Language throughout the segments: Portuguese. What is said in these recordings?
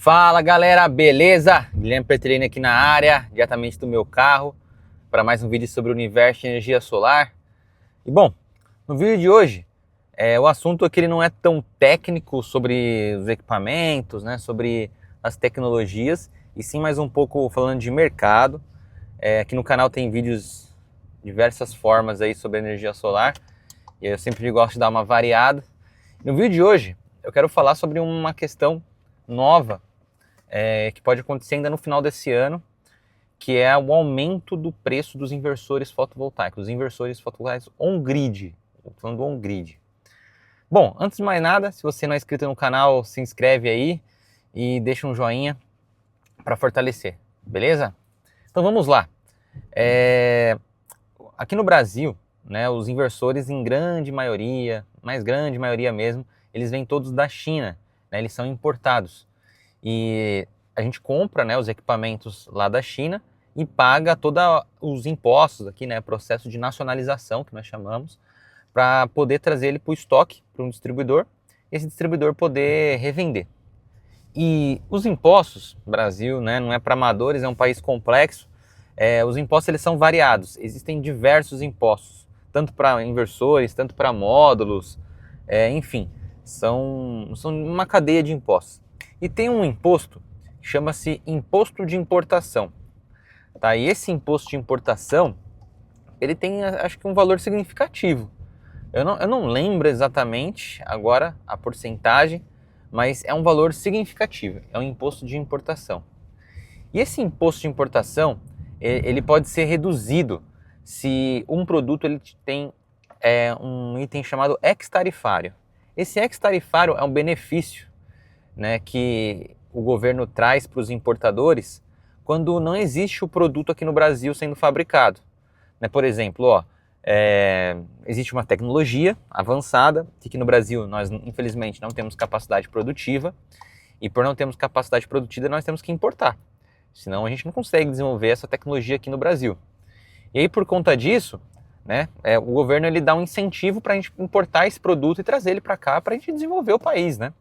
Fala galera, beleza? Guilherme Petrelini aqui na área, diretamente do meu carro, para mais um vídeo sobre o universo de energia solar. E bom, no vídeo de hoje, o assunto aqui ele não é tão técnico sobre os equipamentos, né, sobre as tecnologias, e sim mais um pouco falando de mercado. Aqui no canal tem vídeos de diversas formas aí sobre energia solar, e eu sempre gosto de dar uma variada. No vídeo de hoje, eu quero falar sobre uma questão nova, que pode acontecer ainda no final desse ano, que é o aumento do preço dos inversores fotovoltaicos, os inversores fotovoltaicos on-grid. Estou falando do on-grid. Bom, antes de mais nada, se você não é inscrito no canal, se inscreve aí e deixa um joinha para fortalecer, beleza? Então vamos lá. Aqui no Brasil, né, os inversores em grande maioria, mais grande maioria mesmo, eles vêm todos da China, né, eles são importados. E a gente compra, né, os equipamentos lá da China e paga todos os impostos aqui, né, processo de nacionalização que nós chamamos, para poder trazer ele para o estoque, para um distribuidor, e esse distribuidor poder revender. E os impostos, Brasil, né, não é para amadores, é um país complexo, os impostos eles são variados, existem diversos impostos, tanto para inversores, tanto para módulos, enfim, são uma cadeia de impostos. E tem um imposto que chama-se imposto de importação. Tá? E esse imposto de importação, ele tem, acho que, um valor significativo. Eu não lembro exatamente agora a porcentagem, mas é um valor significativo. É um imposto de importação. E esse imposto de importação, ele pode ser reduzido se um produto ele tem um item chamado ex-tarifário. Esse ex-tarifário é um benefício, né, que o governo traz para os importadores quando não existe o produto aqui no Brasil sendo fabricado. Né, por exemplo, existe uma tecnologia avançada, que aqui no Brasil nós infelizmente não temos capacidade produtiva, e por não termos capacidade produtiva nós temos que importar, senão a gente não consegue desenvolver essa tecnologia aqui no Brasil. E aí por conta disso, né, o governo ele dá um incentivo para a gente importar esse produto e trazer ele para cá para a gente desenvolver o país, né?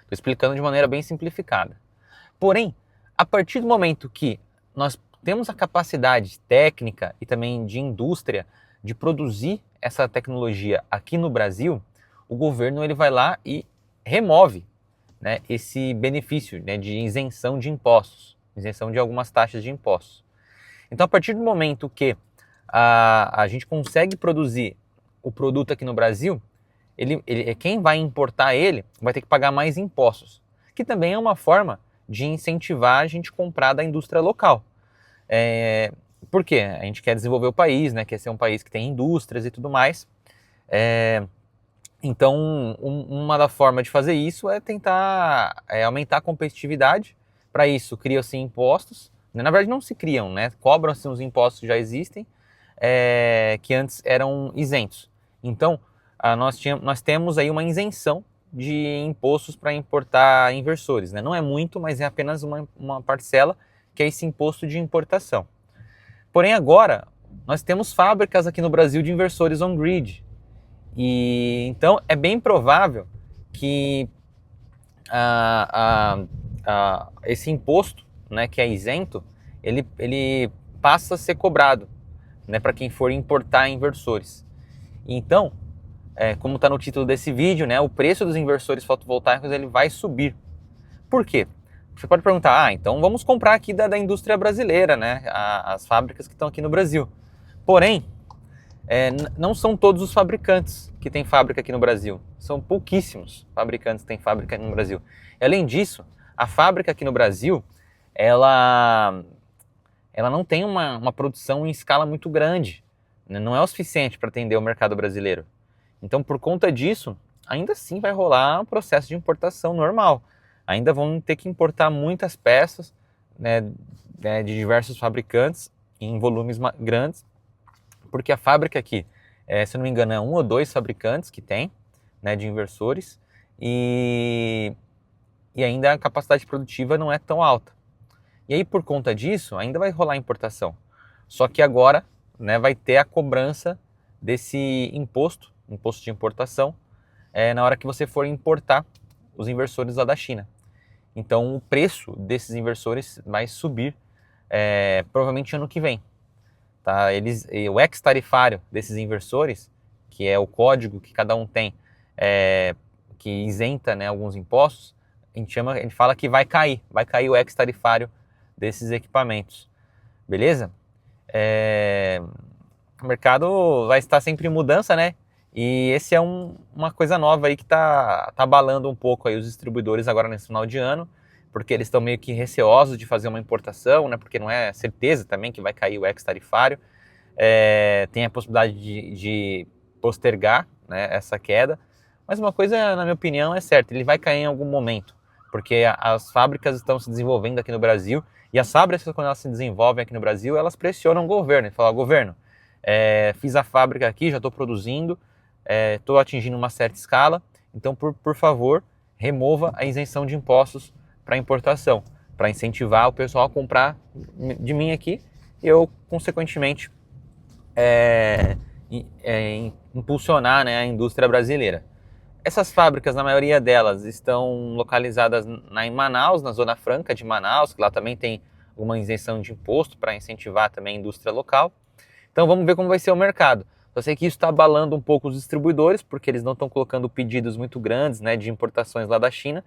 Estou explicando de maneira bem simplificada. Porém, a partir do momento que nós temos a capacidade técnica e também de indústria de produzir essa tecnologia aqui no Brasil, o governo ele vai lá e remove, né, esse benefício, né, de isenção de impostos, isenção de algumas taxas de impostos. Então, a partir do momento que a gente consegue produzir o produto aqui no Brasil, quem vai importar ele vai ter que pagar mais impostos, que também é uma forma de incentivar a gente comprar da indústria local. Por quê? A gente quer desenvolver o país, né? Quer ser um país que tem indústrias e tudo mais. Então, uma da forma de fazer isso é tentar aumentar a competitividade. Para isso, criam-se impostos. Na verdade, não se criam, né? Cobram-se os impostos que já existem, que antes eram isentos. Então, nós temos aí uma isenção de impostos para importar inversores, né? Não é muito, mas é apenas uma parcela, que é esse imposto de importação. Porém, agora, nós temos fábricas aqui no Brasil de inversores on-grid. E então, é bem provável que esse imposto, né, que é isento, ele passa a ser cobrado, né, para quem for importar inversores. Então, como está no título desse vídeo, né, o preço dos inversores fotovoltaicos ele vai subir. Por quê? Você pode perguntar, então vamos comprar aqui da indústria brasileira, né, as fábricas que estão aqui no Brasil. Porém, não são todos os fabricantes que têm fábrica aqui no Brasil. São pouquíssimos fabricantes que têm fábrica aqui no Brasil. E, além disso, a fábrica aqui no Brasil, ela não tem uma produção em escala muito grande. Não é o suficiente para atender o mercado brasileiro. Então, por conta disso, ainda assim vai rolar um processo de importação normal. Ainda vão ter que importar muitas peças, né, de diversos fabricantes em volumes grandes, porque a fábrica aqui, se eu não me engano, é 1 ou 2 fabricantes que tem, né, de inversores, e ainda a capacidade produtiva não é tão alta. E aí, por conta disso, ainda vai rolar importação. Só que agora, né, vai ter a cobrança desse imposto de importação, na hora que você for importar os inversores lá da China. Então o preço desses inversores vai subir provavelmente ano que vem. Tá? O ex-tarifário desses inversores, que é o código que cada um tem, que isenta, né, alguns impostos, a gente fala que vai cair o ex-tarifário desses equipamentos, beleza? O mercado vai estar sempre em mudança, né? E esse é uma coisa nova aí que tá abalando um pouco aí os distribuidores agora nesse final de ano, porque eles estão meio que receosos de fazer uma importação, né? Porque não é certeza também que vai cair o ex-tarifário. Tem a possibilidade de postergar, né, essa queda. Mas uma coisa, na minha opinião, é certa, ele vai cair em algum momento, porque as fábricas estão se desenvolvendo aqui no Brasil, e as fábricas, quando elas se desenvolvem aqui no Brasil, elas pressionam o governo, e falam, governo, fiz a fábrica aqui, já estou produzindo, estou atingindo uma certa escala, então, por favor, remova a isenção de impostos para importação, para incentivar o pessoal a comprar de mim aqui, e eu, consequentemente, impulsionar, né, a indústria brasileira. Essas fábricas, na maioria delas, estão localizadas em Manaus, na Zona Franca de Manaus, que lá também tem uma isenção de imposto para incentivar também a indústria local. Então vamos ver como vai ser o mercado. Eu sei que isso está abalando um pouco os distribuidores, porque eles não estão colocando pedidos muito grandes, né, de importações lá da China,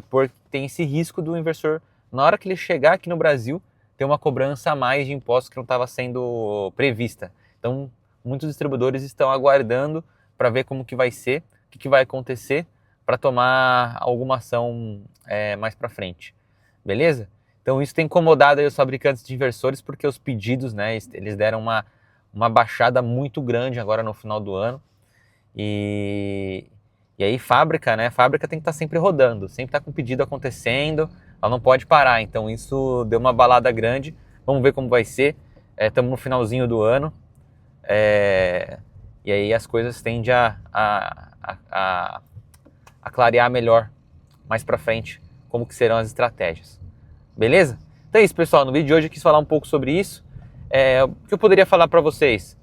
porque tem esse risco do inversor, na hora que ele chegar aqui no Brasil, ter uma cobrança a mais de impostos que não estava sendo prevista. Então muitos distribuidores estão aguardando para ver como que vai ser, o que vai acontecer, para tomar alguma ação mais para frente. Beleza? Então isso tem incomodado aí os fabricantes de inversores, porque os pedidos, né, eles deram uma baixada muito grande agora no final do ano. E aí fábrica, né, fábrica tem que estar sempre rodando, sempre está com pedido acontecendo, ela não pode parar. Então isso deu uma balada grande. Vamos ver como vai ser. Estamos no finalzinho do ano. E aí as coisas tendem a clarear melhor mais para frente como que serão as estratégias. Beleza? Então é isso, pessoal. No vídeo de hoje eu quis falar um pouco sobre isso. O que eu poderia falar para vocês?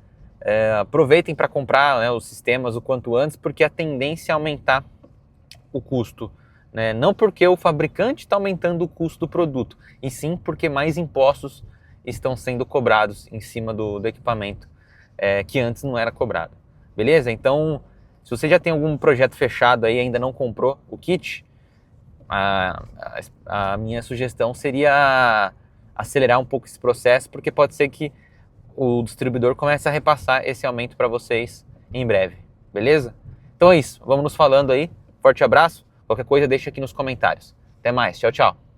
Aproveitem para comprar, né, os sistemas o quanto antes, porque a tendência é aumentar o custo, né? Não porque o fabricante está aumentando o custo do produto, e sim porque mais impostos estão sendo cobrados em cima do equipamento, que antes não era cobrado. Beleza? Então, se você já tem algum projeto fechado aí e ainda não comprou o kit, a minha sugestão seria acelerar um pouco esse processo, porque pode ser que o distribuidor comece a repassar esse aumento para vocês em breve, beleza? Então é isso, vamos nos falando aí, forte abraço, qualquer coisa deixa aqui nos comentários. Até mais, tchau, tchau!